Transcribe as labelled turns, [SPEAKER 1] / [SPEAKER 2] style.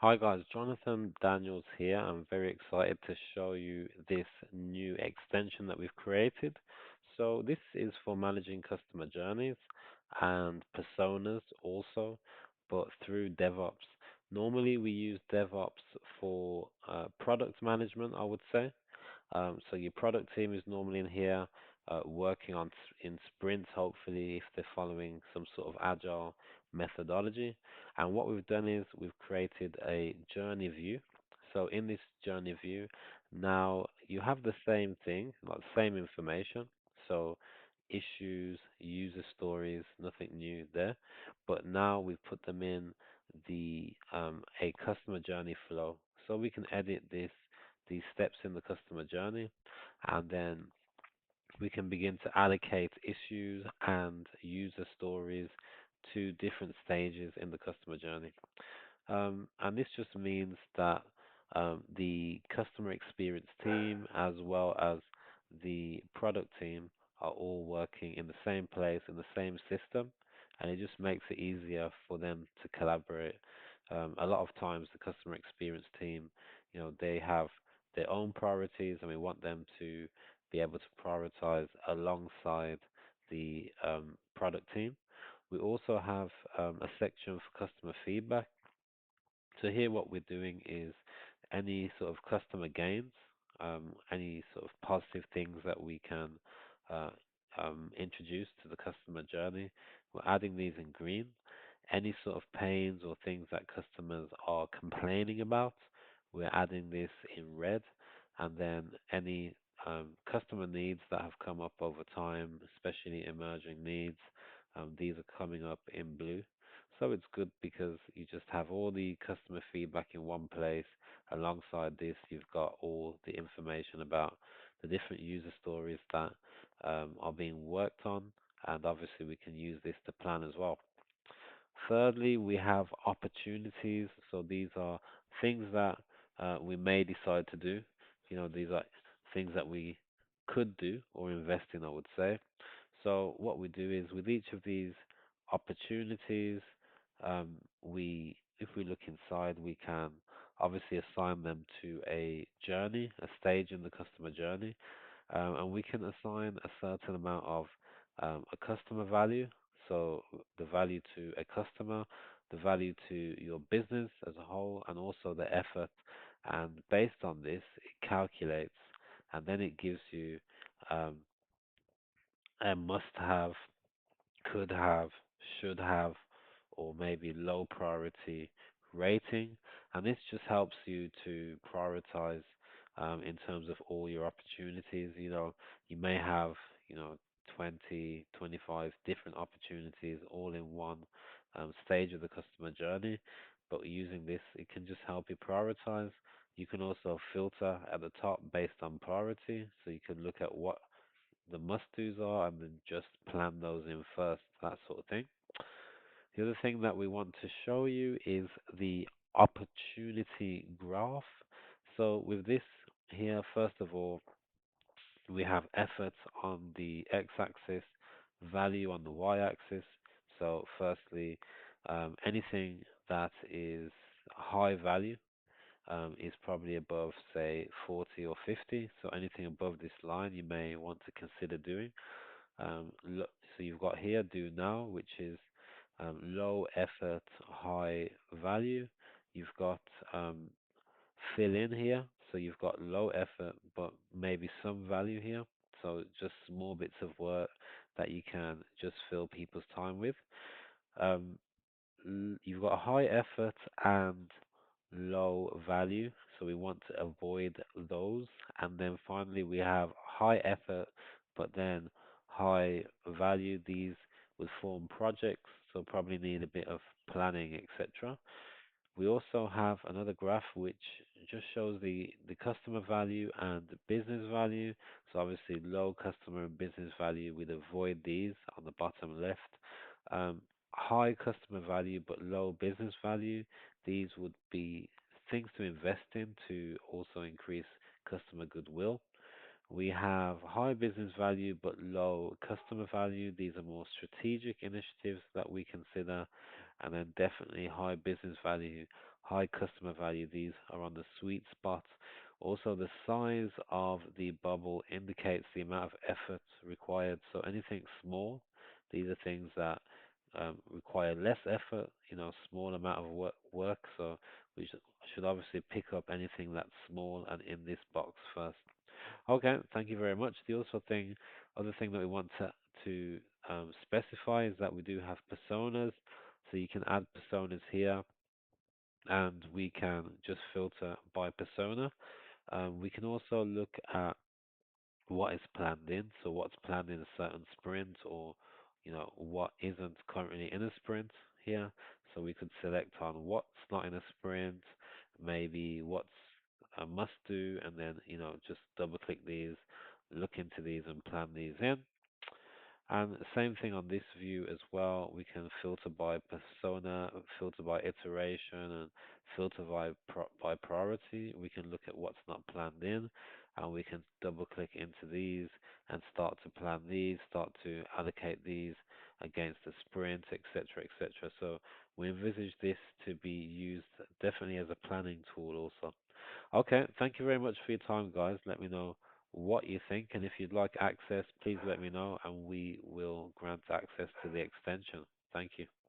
[SPEAKER 1] Hi guys, Jonathan Daniels here. I'm very excited to show you this new extension that we've created. So this is for managing customer journeys and personas also, but through DevOps. Normally we use DevOps for product management, I would say. So your product team is normally in here working on in sprints, hopefully, if they're following some sort of agile methodology. And what we've done is we've created a journey view. So in this journey view, now you have the same thing, like same information. So issues, user stories, nothing new there. But now we've put them in the a customer journey flow. So we can edit these steps in the customer journey, and then we can begin to allocate issues and user stories to different stages in the customer journey. And this just means that the customer experience team as well as the product team are all working in the same place, in the same system, and it just makes it easier for them to collaborate. A lot of times, the customer experience team, they have their own priorities, and we want them to be able to prioritize alongside the product team. We also have a section for customer feedback. So here what we're doing is any sort of customer gains, any sort of positive things that we can uh, introduce to the customer journey, we're adding these in green. Any sort of pains or things that customers are complaining about, we're adding this in red. And then any customer needs that have come up over time, especially emerging needs, these are coming up in blue. So it's good because you just have all the customer feedback in one place. Alongside this, you've got all the information about the different user stories that are being worked on, and obviously we can use this to plan as well. Thirdly, we have opportunities. So these are things that we may decide to do. These are things that we could do or invest in, I would say. So what we do is with each of these opportunities, if we look inside, we can obviously assign them to a journey, a stage in the customer journey, and we can assign a certain amount of a customer value. So the value to a customer, the value to your business as a whole, and also the effort. And based on this, it calculates, and then it gives you um, a must-have, could have, should have, or maybe low priority rating. And this just helps you to prioritize in terms of all your opportunities. You may have, you know, 20, 25 different opportunities all in one stage of the customer journey. But using this, it can just help you prioritize. You can also filter at the top based on priority. So you can look at what the must-dos are and then just plan those in first, that sort of thing. The other thing that we want to show you is the opportunity graph. So with this here, first of all, we have effort on the x-axis, value on the y-axis. So firstly, anything that is high value is probably above, say, 40 or 50. So anything above this line you may want to consider doing. So you've got here do now, which is low effort, high value. You've got fill in here, so you've got low effort but maybe some value here. So just small bits of work that you can just fill people's time with. Um, you've got high effort and low value, so we want to avoid those. And then finally, we have high effort, but then high value. These would form projects, so probably need a bit of planning, etc. We also have another graph which just shows the customer value and the business value. So obviously low customer and business value, we'd avoid these on the bottom left. High customer value but low business value, these would be things to invest in to also increase customer goodwill. We have high business value but low customer value. These are more strategic initiatives that we consider. And then definitely high business value, high customer value. These are on the sweet spot. Also, the size of the bubble indicates the amount of effort required. So anything small, these are things that require less effort, small amount of work. So we should obviously pick up anything that's small and in this box first. Okay, thank you very much. The other thing that we want to specify is that we do have personas. So you can add personas here, and we can just filter by persona. We can also look at what is planned in, so what's planned in a certain sprint, or what isn't currently in a sprint here. So we could select on what's not in a sprint, maybe what's a must do, and then just double click these, look into these, and plan these in. And same thing on this view as well. We can filter by persona, filter by iteration, and filter by priority. We can look at what's not planned in, and we can double click into these and start to plan these, start to allocate these against the sprint, etc., etc. So we envisage this to be used definitely as a planning tool also. Okay, thank you very much for your time, guys. Let me know what you think, and if you'd like access, please let me know, and we will grant access to the extension. Thank you.